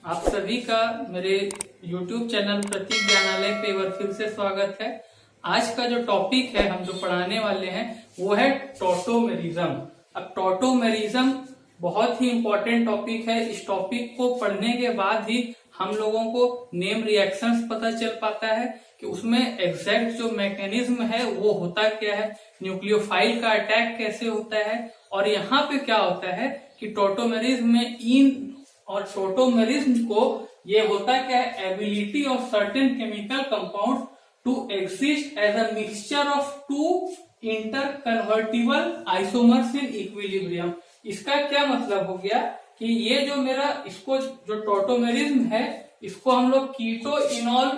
आप सभी का मेरे YouTube चैनल प्रतीक ज्ञानालय पे एक बार फिर से स्वागत है। आज का जो टॉपिक है हम जो पढ़ाने वाले हैं वो है टॉटोमेरिज्म। अब टॉटोमेरिज्म बहुत ही इम्पोर्टेंट टॉपिक है। इस टॉपिक को पढ़ने के बाद ही हम लोगों को नेम रिएक्शंस पता चल पाता है कि उसमें एग्जैक्ट जो मैकेनिज्म है वो होता क्या है, न्यूक्लियोफाइल का अटैक कैसे होता है और यहाँ पे क्या होता है कि टॉटोमेरिज्म में इन और टॉटोमेरिज्म को ये होता क्या है, ability of certain chemical compound to exist as a mixture of two interconvertible isomers in equilibrium. इसका क्या मतलब हो गया कि ये जो मेरा इसको जो टॉटोमेरिज्म है इसको हम लोग कीटो इनॉल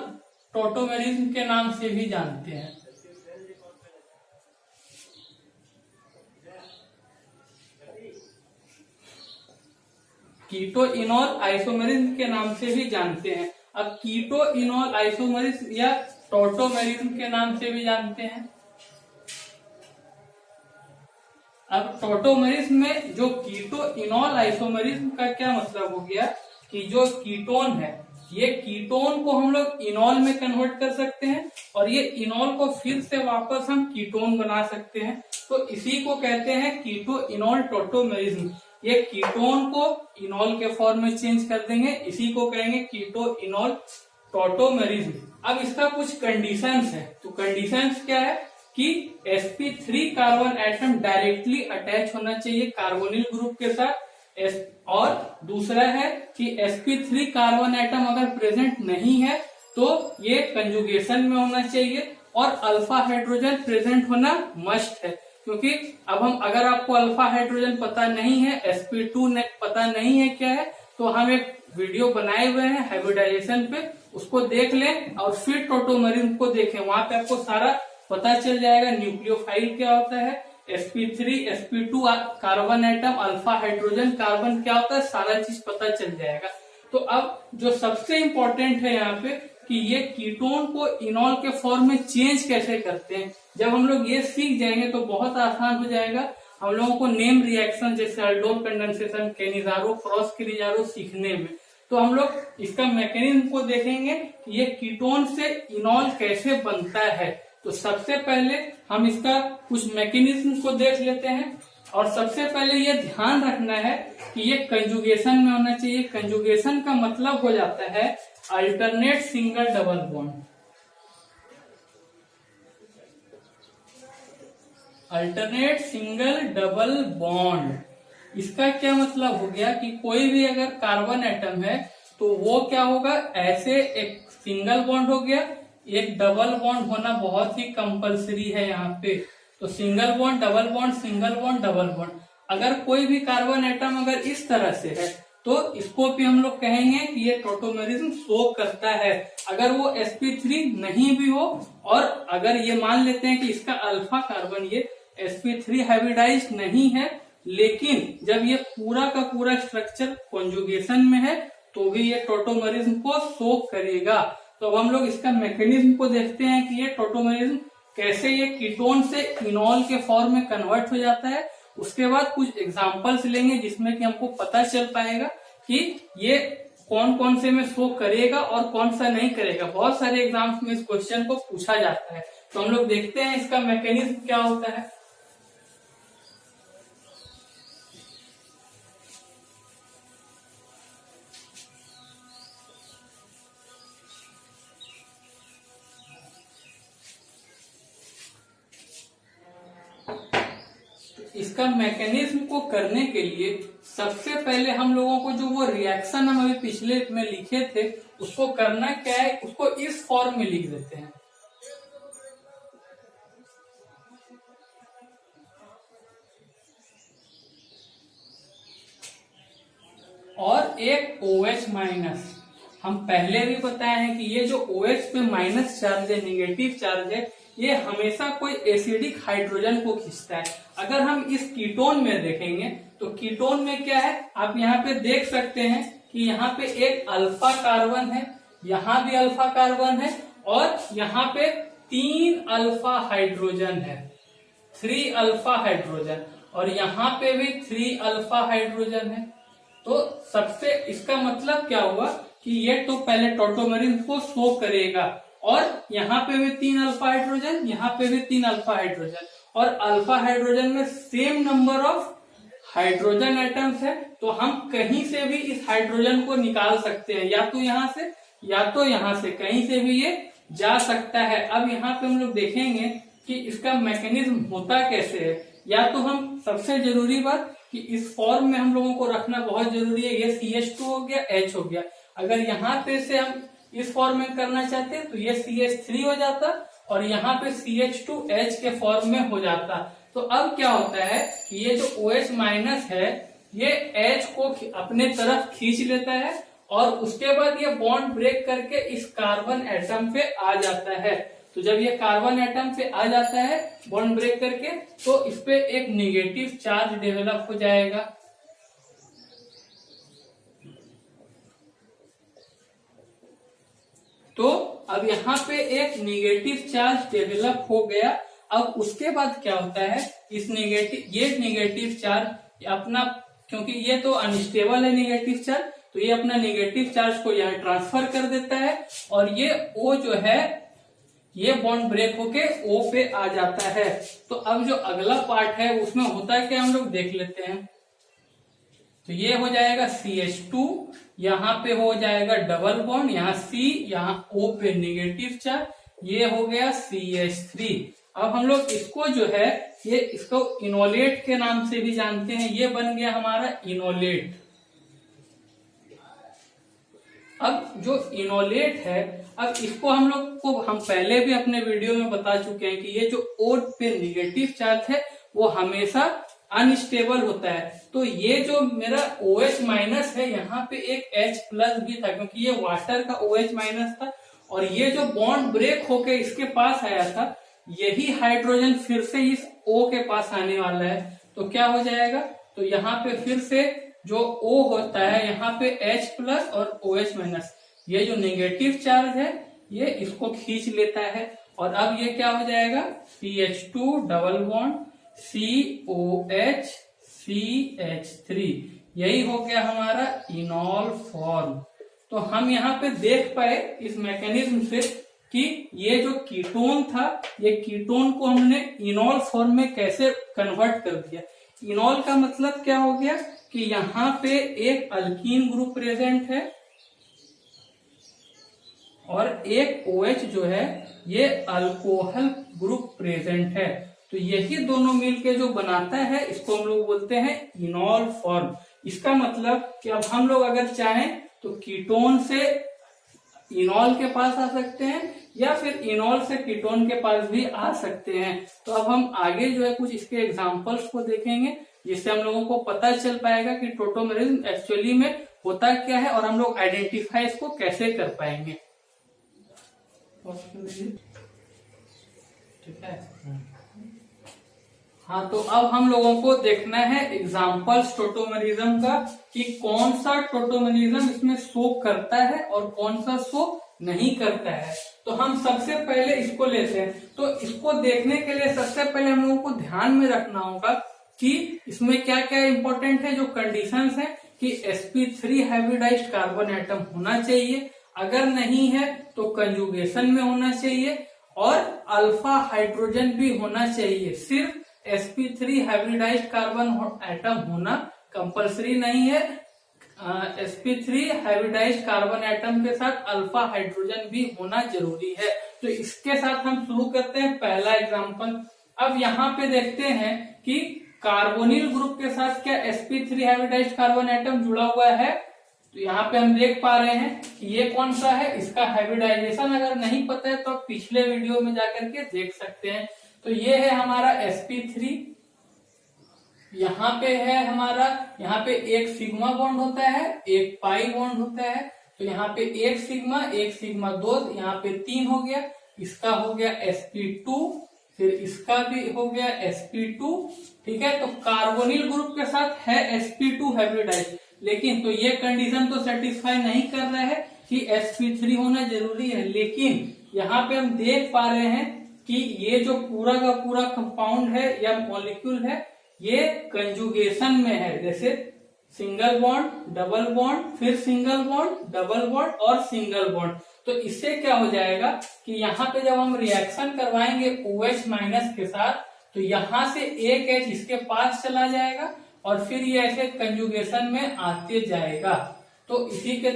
टॉटोमेरिज्म के नाम से भी जानते हैं। कीटो इनॉल आइसोमेरिज्म के नाम से भी जानते हैं। अब कीटो इनॉल आइसोमेरिज्म या टॉटोमेरिज्म के नाम से भी जानते हैं। अब टॉटोमेरिज्म में जो कीटो इनॉल आइसोमेरिज्म का क्या मतलब हो गया कि जो कीटोन है ये कीटोन को हम लोग इनॉल में कन्वर्ट कर सकते हैं और ये इनॉल को फिर से वापस हम कीटोन बना सकते हैं। तो इसी को कहते हैं कीटो इनॉल टॉटोमेरिज्म। ये कीटोन को इनॉल के फॉर्म में चेंज कर देंगे, इसी को कहेंगे कीटो इनॉल टॉटोमेरिज्म। अब इसका कुछ कंडीशंस है। तो कंडीशंस क्या है कि sp3 carbon atom directly attach होना चाहिए कार्बोनिल ग्रुप के साथ, और दूसरा है कि sp3 कार्बन एटम अगर प्रेजेंट नहीं है तो ये कंजुगेशन में होना चाहिए और अल्फा हाइड्रोजन प्रेजेंट होना मस्ट है। क्योंकि अब हम अगर आपको अल्फा हाइड्रोजन पता नहीं है, sp2 पता नहीं है क्या है, तो हम एक वीडियो बनाए हुए हैं हाइब्रिडाइजेशन पे, उसको देख लें और फिर टॉटोमेरिज्म को देखें। वहां पे आपको सारा पता चल जाएगा। न्यूक्लियोफाइल क्या होता है, sp3 sp2 carbon atom, alpha hydrogen carbon क्या होता है, सारा चीज पता चल जाएगा। तो अब जो सबसे इम्पोर्टेंट है यहाँ पे कि ये कीटोन को इनॉल के फॉर्म में चेंज कैसे करते हैं। जब हम लोग ये सीख जाएंगे तो बहुत आसान हो जाएगा हम लोगों को नेम रिएक्शन जैसे aldol condensation, Cannizzaro, cross Cannizzaro सीखने में। तो हम लोग इसका मैकेनिज्म को देखेंगे कि ये कीटोन से इनॉल कैसे बनता है। तो सबसे पहले हम इसका कुछ मैकेनिज्म को देख लेते हैं और सबसे पहले ये ध्यान रखना है कि ये कंजुगेशन में होना चाहिए। कंजुगेशन का मतलब हो जाता है alternate single double bond. Alternate single double bond इसका क्या मतलब हो गया कि कोई भी अगर कार्बन एटम है तो वो क्या होगा, ऐसे एक सिंगल बॉन्ड हो गया, एक डबल बॉन्ड होना बहुत ही कंपलसरी है यहाँ पे। तो single bond double bond, single bond double bond. अगर कोई भी कार्बन एटम अगर इस तरह से है तो इसको भी हम लोग कहेंगे कि ये टॉटोमेरिज्म शो करता है। अगर वो sp3 नहीं भी हो और अगर ये मान लेते हैं कि इसका अल्फा कार्बन ये sp3 हाइब्रिडाइज नहीं है, लेकिन जब ये पूरा का पूरा स्ट्रक्चर कॉन्जुगेशन में है तो भी ये टॉटोमेरिज्म को शो करेगा। तो अब हम लोग इसका मैकेनिज्म को देखते हैं कि ये टॉटोमेरिज्म कैसे ये कीटोन से इनॉल के फॉर्म में कन्वर्ट हो जाता है। उसके बाद कुछ एग्जांपल्स लेंगे जिसमें कि हमको पता चल पाएगा कि ये कौन कौन से में शो करेगा और कौन सा नहीं करेगा। बहुत सारे एग्जाम्स में इस क्वेश्चन को पूछा जाता है। तो हम लोग देखते हैं इसका मैकेनिज्म क्या होता है। इसका मैकेनिज्म को करने के लिए सबसे पहले हम लोगों को जो वो रिएक्शन हम अभी पिछले में लिखे थे उसको करना क्या है, उसको इस फॉर्म में लिख देते हैं। और एक OH माइनस। हम पहले भी बताए हैं कि ये जो OH पे माइनस चार्ज है, निगेटिव चार्ज है, ये हमेशा कोई एसिडिक हाइड्रोजन को खींचता है। अगर हम इस कीटोन में देखेंगे तो कीटोन में क्या है, आप यहाँ पे देख सकते हैं कि यहाँ पे एक अल्फा कार्बन है, यहाँ भी अल्फा कार्बन है और यहाँ पे 3 अल्फा हाइड्रोजन है, 3 अल्फा हाइड्रोजन, और यहाँ पे भी 3 अल्फा हाइड्रोजन है। तो सबसे इसका मतलब क्या हुआ कि ये तो पहले टॉटोमेरिन को शो करेगा, और यहाँ पे भी 3 अल्फा हाइड्रोजन, यहाँ पे भी 3 अल्फा हाइड्रोजन, और अल्फा हाइड्रोजन में same number of hydrogen atoms है, तो हम कहीं से भी इस हाइड्रोजन को निकाल सकते हैं, या तो यहाँ से या तो यहाँ से, कहीं से भी ये जा सकता है। अब यहाँ पे हम लोग देखेंगे कि इसका मैकेनिज्म होता कैसे है। या तो हम सबसे जरूरी बात कि इस फॉर्म में हम लोगों को रखना बहुत जरूरी है, ये CH2 हो गया, H हो गया। अगर यहाँ पे से हम इस फॉर्म में करना चाहते हैं तो ये CH3 हो जाता, और यहाँ पे CH2H के फॉर्म में हो जाता। तो अब क्या होता है कि ये जो OH माइनस है ये H को अपने तरफ खींच लेता है, और उसके बाद ये बॉन्ड ब्रेक करके इस कार्बन एटम पे आ जाता है। तो जब ये कार्बन एटम पे आ जाता है बॉन्ड ब्रेक करके, तो इस पे एक निगेटिव चार्ज डेवलप हो जाएगा। तो अब यहाँ पे एक निगेटिव चार्ज डेवलप हो गया। अब उसके बाद क्या होता है, इस ये निगेटिव चार्ज अपना, क्योंकि ये तो अनस्टेबल है निगेटिव चार्ज, तो ये अपना निगेटिव चार्ज को यहाँ ट्रांसफर कर देता है, और ये O जो है ये बॉन्ड ब्रेक होके O पे आ जाता है। तो अब जो अगला पार्ट है उसमें होता है क्या, हम लोग देख लेते हैं। तो ये हो जाएगा CH2, यहाँ पे हो जाएगा डबल बॉन्ड, यहाँ C, यहाँ O पे निगेटिव चार्ज, ये हो गया CH3। अब हम लोग इसको जो है ये इसको इनोलेट के नाम से भी जानते हैं, ये बन गया हमारा इनोलेट। अब जो इनोलेट है, अब इसको हम लोग को हम पहले भी अपने वीडियो में बता चुके हैं कि ये जो O पे निगेटिव चार्ज है वो हमेशा अनस्टेबल होता है। तो ये जो मेरा OH माइनस है यहाँ पे एक H प्लस भी था, क्योंकि ये वाटर का OH माइनस था, और ये जो बॉन्ड ब्रेक होके इसके पास आया था, यही हाइड्रोजन फिर से इस O के पास आने वाला है। तो क्या हो जाएगा, तो यहाँ पे फिर से जो O होता है यहाँ पे H प्लस और OH माइनस, ये जो नेगेटिव चार्ज है ये इसको खींच लेता है, और अब ये क्या हो जाएगा, CH2 double bond COH CH3, यही हो गया हमारा इनॉल फॉर्म। तो हम यहाँ पे देख पाए इस मैकेनिज्म से कि ये जो कीटोन था, ये कीटोन को हमने इनॉल फॉर्म में कैसे कन्वर्ट कर दिया। इनॉल का मतलब क्या हो गया कि यहाँ पे एक अल्कीन ग्रुप प्रेजेंट है, और एक OH जो है ये अल्कोहल ग्रुप प्रेजेंट है। तो यही दोनों मिलके जो बनाता है इसको हम लोग बोलते हैं इनॉल फॉर्म। इसका मतलब कि अब हम लोग अगर चाहें तो कीटोन से इनॉल के पास आ सकते हैं, या फिर इनॉल से कीटोन के पास भी आ सकते हैं। तो अब हम आगे जो है कुछ इसके एग्जांपल्स को देखेंगे, जिससे हम लोगों को पता चल पाएगा कि टोटोमेरिज्म एक्चुअली में होता क्या है, और हम लोग आइडेंटिफाई इसको कैसे कर पाएंगे। ठीक है, हाँ। तो अब हम लोगों को देखना है एग्जाम्पल्स टोटोमेरिज्म का, कि कौन सा टोटोमेरिज्म इसमें शो करता है और कौन सा शो नहीं करता है। तो हम सबसे पहले इसको लेते हैं। तो इसको देखने के लिए सबसे पहले हम लोगों को ध्यान में रखना होगा कि इसमें क्या क्या इंपॉर्टेंट है, जो कंडीशंस है कि sp3 हाइब्रिडाइज्ड कार्बन एटम होना चाहिए, अगर नहीं है तो कंजुगेशन में होना चाहिए, और अल्फा हाइड्रोजन भी होना चाहिए। सिर्फ sp3 हाइब्रिडाइज्ड कार्बन एटम होना कंपलसरी नहीं है, sp3 हाइब्रिडाइज्ड कार्बन एटम के साथ अल्फा हाइड्रोजन भी होना जरूरी है। तो इसके साथ हम शुरू करते हैं पहला एग्जांपल। अब यहाँ पे देखते हैं कि कार्बोनिल ग्रुप के साथ क्या sp3 हाइब्रिडाइज्ड कार्बन एटम जुड़ा हुआ है। तो यहाँ पे हम देख पा रहे हैं कि ये कौन सा है, इसका हाइब्रिडाइजेशन अगर नहीं पता है तो आप पिछले वीडियो में जाकर के देख सकते हैं। तो ये है हमारा sp3, यहाँ पे है हमारा, यहाँ पे एक सिग्मा बॉन्ड होता है, एक पाई बॉन्ड होता है। तो यहाँ पे एक सिग्मा 2, यहाँ पे 3 हो गया, इसका हो गया sp2, फिर इसका भी हो गया sp2। ठीक है, तो कार्बोनिल ग्रुप के साथ है sp2 हाइब्रिडाइज, लेकिन तो ये कंडीशन तो सेटिस्फाई नहीं कर रहा है कि sp3 होना जरूरी है। लेकिन यहाँ पे हम देख पा रहे हैं कि ये जो पूरा का पूरा कंपाउंड है या मॉलिक्यूल है, ये कंजुगेशन में है। जैसे सिंगल बॉन्ड, डबल बॉन्ड, फिर सिंगल बॉन्ड, डबल बॉन्ड और सिंगल बॉन्ड। तो इससे क्या हो जाएगा कि यहाँ पे जब हम रिएक्शन करवाएंगे OH माइनस के साथ, तो यहाँ से एक H इसके पास चला जाएगा और फिर ये ऐसे कंजुगेशन में आते जाएगा। तो इसी के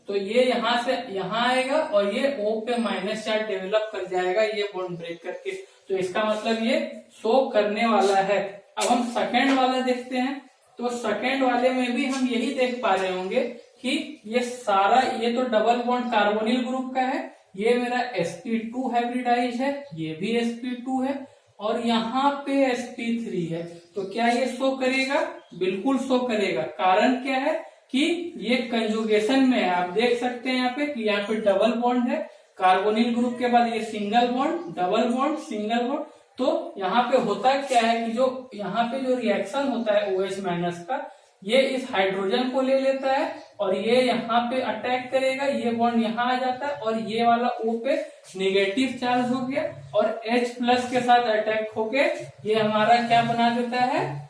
तो ये यहाँ से यहाँ आएगा और ये O पे माइनस चार्ज डेवलप कर जाएगा ये बॉन्ड ब्रेक करके। तो इसका मतलब ये शो करने वाला है। अब हम सेकेंड वाला देखते हैं। तो सेकेंड वाले में भी हम यही देख पा रहे होंगे कि ये सारा, ये तो डबल बॉन्ड कार्बोनिल ग्रुप का है, ये मेरा sp2 हाइब्रिडाइज है, ये भी sp2 है और यहाँ पे sp3 है। तो क्या ये शो करेगा? बिल्कुल शो करेगा। कारण क्या है कि ये कंजुगेशन में है। आप देख सकते हैं यहाँ पे कि यहाँ पे डबल बॉन्ड है, कार्बोनिल ग्रुप के बाद ये single bond, double bond, single bond. तो यहाँ पे होता क्या है कि जो यहाँ पे जो रिएक्शन होता है OH माइनस का, ये इस हाइड्रोजन को ले लेता है और ये यहाँ पे अटैक करेगा, ये बॉन्ड यहाँ आ जाता है और ये वाला O पे नेगेटिव चार्ज हो गया और H प्लस के साथ अटैक होके ये हमारा क्या बना देता है?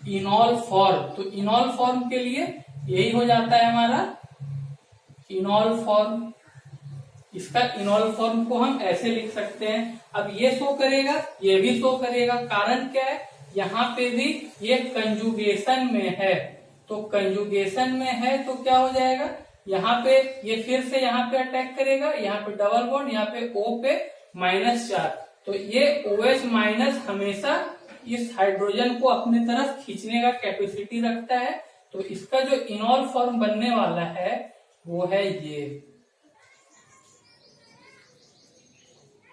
इनॉल फॉर्म। तो इनॉल फॉर्म के लिए यही हो जाता है हमारा इनॉल फॉर्म। इसका इनॉल फॉर्म को हम ऐसे लिख सकते हैं। अब ये शो करेगा, ये भी शो करेगा। कारण क्या है? यहाँ पे भी ये कंजुगेशन में है। तो कंजुगेशन में है तो क्या हो जाएगा? यहाँ पे ये फिर से यहाँ पे अटैक करेगा, यहाँ पे डबल बॉन्ड, यहाँ पे O पे माइनस चार्ज। तो ये OH माइनस हमेशा इस हाइड्रोजन को अपनी तरफ खींचने का कैपेसिटी रखता है। तो इसका जो इनॉल फॉर्म बनने वाला है वो है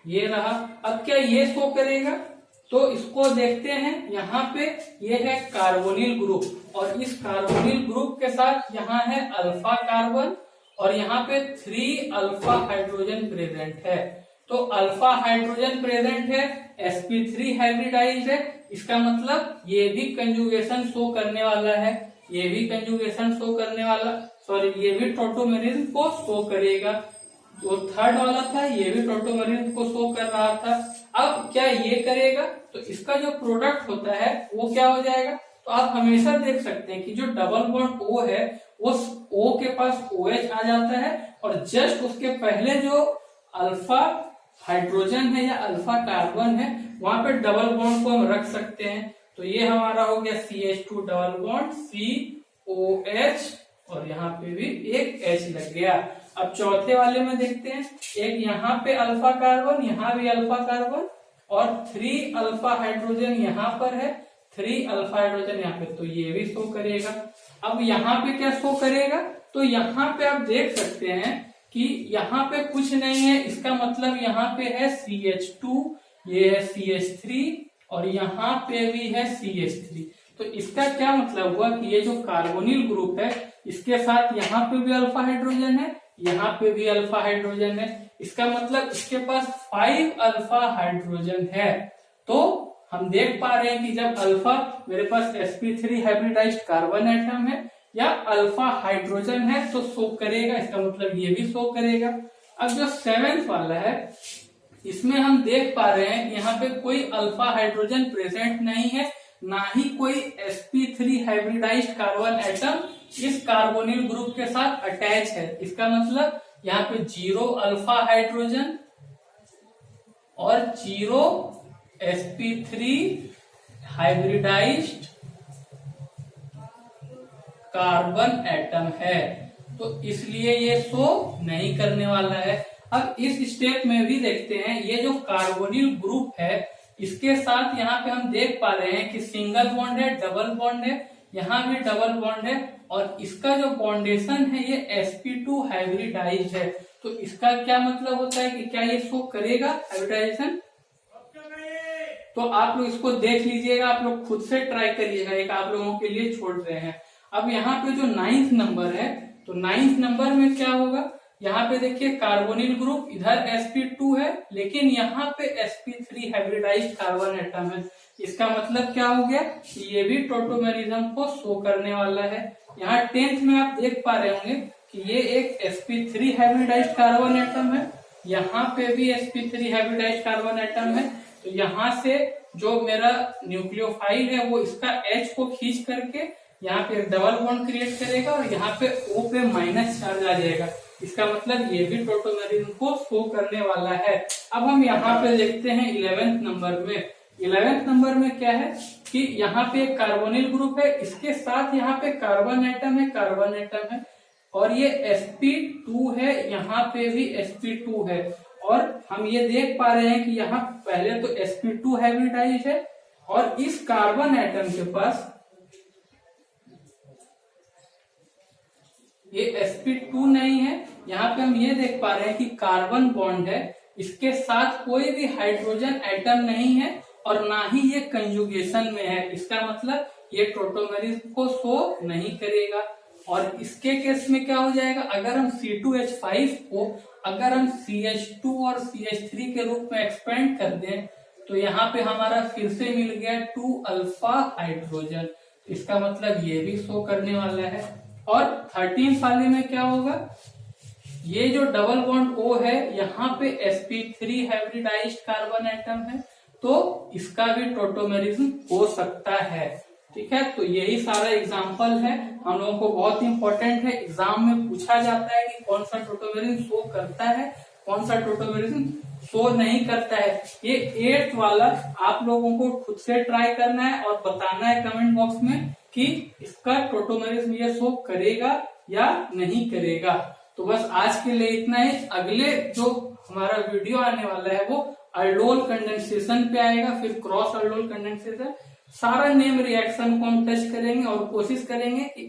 ये रहा। अब क्या ये शो करेगा? तो इसको देखते हैं। यहाँ पे ये है कार्बोनिल ग्रुप और इस कार्बोनिल ग्रुप के साथ यहाँ है अल्फा कार्बन और यहाँ पे 3 अल्फा हाइड्रोजन प्रेजेंट है। तो अल्फा हाइड्रोजन प्रेजेंट है, sp3 हाइब्रिडाइज है। इसका मतलब ये भी कंजुगेशन शो करने वाला है, ये भी कंजुगेशन शो करने वाला, सॉरी ये भी टॉटोमेरिज्म को शो करेगा। जो थर्ड वाला था ये भी टॉटोमेरिज्म को शो कर रहा था। अब क्या ये करेगा? तो इसका जो प्रोडक्ट होता है वो क्या हो जाएगा? तो आप हमेशा देख सकते हैं कि जो डबल बॉन्ड O है उस O के पास OH आ जाता है और जस्ट उसके पहले जो अल्फा हाइड्रोजन है या अल्फा कार्बन है वहां पे डबल बॉन्ड को हम रख सकते हैं। तो ये हमारा हो गया CH2 डबल बॉन्ड COH और यहाँ पे भी एक H लग गया। अब चौथे वाले में देखते हैं। एक यहाँ पे अल्फा कार्बन, यहाँ भी अल्फा कार्बन और 3 अल्फा हाइड्रोजन यहाँ पर है, 3 अल्फा हाइड्रोजन यहाँ पे। तो ये भी शो करेगा। अब यहाँ पे क्या शो करेगा? तो यहाँ पे आप देख सकते हैं कि यहाँ पे कुछ नहीं है। इसका मतलब यहाँ पे है CH2, ये है CH3 और यहाँ पे भी है CH3। तो इसका क्या मतलब हुआ कि ये जो कार्बोनिल ग्रुप है इसके साथ यहाँ पे भी अल्फा हाइड्रोजन है, यहाँ पे भी अल्फा हाइड्रोजन है। इसका मतलब इसके पास 5 अल्फा हाइड्रोजन है। तो हम देख पा रहे हैं कि जब अल्फा मेरे पास sp3 हाइब्रिडाइज्ड कार्बन एटम है या अल्फा हाइड्रोजन है तो शो करेगा। इसका मतलब ये भी शो करेगा। अब जो 7th वाला है इसमें हम देख पा रहे हैं यहाँ पे कोई अल्फा हाइड्रोजन प्रेजेंट नहीं है, ना ही कोई sp3 हाइब्रिडाइज्ड कार्बन एटम इस कार्बोनिल ग्रुप के साथ अटैच है। इसका मतलब यहाँ पे 0 अल्फा हाइड्रोजन और 0 sp3 हाइब्रिडाइज्ड कार्बन एटम है। तो इसलिए ये शो नहीं करने वाला है। अब इस स्टेप में भी देखते हैं, ये जो कार्बोनिल ग्रुप है इसके साथ यहाँ पे हम देख पा रहे हैं कि सिंगल बॉन्ड है, डबल बॉन्ड है, यहाँ भी डबल बॉन्ड है और इसका जो बॉन्डेशन है ये sp2 हाइब्रिडाइज है। तो इसका क्या मतलब होता है कि क्या ये शो करेगा हाइब्रिडाइजेशन? तो आप लोग इसको देख लीजिएगा, आप लोग खुद से ट्राई करिएगा, एक आप लोगों के लिए छोड़ रहे हैं। अब यहाँ पे जो 9th नंबर है, तो 9th नंबर में क्या होगा? यहाँ पे देखिए कार्बोनिल ग्रुप, इधर sp2 है लेकिन यहाँ पे sp3 हाइब्रिडाइज्ड कार्बन एटम है। इसका मतलब क्या हो गया? ये भी टॉटोमेरिज्म को शो करने वाला है। यहाँ 10th में आप देख पा रहे होंगे कि ये एक sp3 हाइब्रिडाइज्ड कार्बन एटम है, यहाँ पे भी sp3 हाइब्रिडाइज्ड कार्बन एटम है। तो यहाँ से जो मेरा न्यूक्लियोफाइल है वो इसका H को खींच करके यहाँ पे एक डबल बॉन्ड क्रिएट करेगा और यहाँ पे O पे माइनस चार्ज आ जाएगा। इसका मतलब ये भी टॉटोमेरिज्म को शो करने वाला है। अब हम यहाँ पे देखते हैं 11वें नंबर में। 11वें नंबर में क्या है कि यहाँ पे एक कार्बोनिल ग्रुप है, इसके साथ यहाँ पे कार्बन एटम है और ये sp2 है, यहाँ पे भी sp2 है। और हम ये देख पा रहे हैं कि यहाँ पहले तो sp2 हाइब्रिडाइज है और इस कार्बन एटम के पास ये sp2 नहीं है। यहाँ पे हम ये देख पा रहे हैं कि कार्बन बॉन्ड है, इसके साथ कोई भी हाइड्रोजन एटम नहीं है और ना ही ये कंजुगेशन में है। इसका मतलब ये टॉटोमेरिज्म को शो नहीं करेगा। और इसके केस में क्या हो जाएगा, अगर हम C2H5 को अगर हम CH2 और CH3 के रूप में एक्सपेंड कर दें तो यहाँ पे हमारा फिर से मिल गया 2 अल्फा हाइड्रोजन। इसका मतलब ये भी शो करने वाला है। और 13 वाले में क्या होगा, ये जो डबल बॉन्ड O है यहाँ पे sp3 हाइब्रिडाइज्ड कार्बन एटम है, तो इसका भी टॉटोमेरिज्म हो सकता है। ठीक है, तो यही सारा एग्जाम्पल है, हम लोगों को बहुत इंपॉर्टेंट है। एग्जाम में पूछा जाता है कि कौन सा टॉटोमेरिज्म शो करता है, कौन सा टॉटोमेरिज्म शो नहीं करता है। ये 8th वाला आप लोगों को खुद से ट्राई करना है और बताना है कमेंट बॉक्स में कि इसका टॉटोमेरिज्म ये शो करेगा या नहीं करेगा। तो बस आज के लिए इतना ही। अगले जो हमारा वीडियो आने वाला है वो अल्डोल कंडेंसेशन पे आएगा, फिर क्रॉस अल्डोल कंडेंसेशन, सारा नेम रिएक्शन को हम टच करेंगे और कोशिश करेंगे कि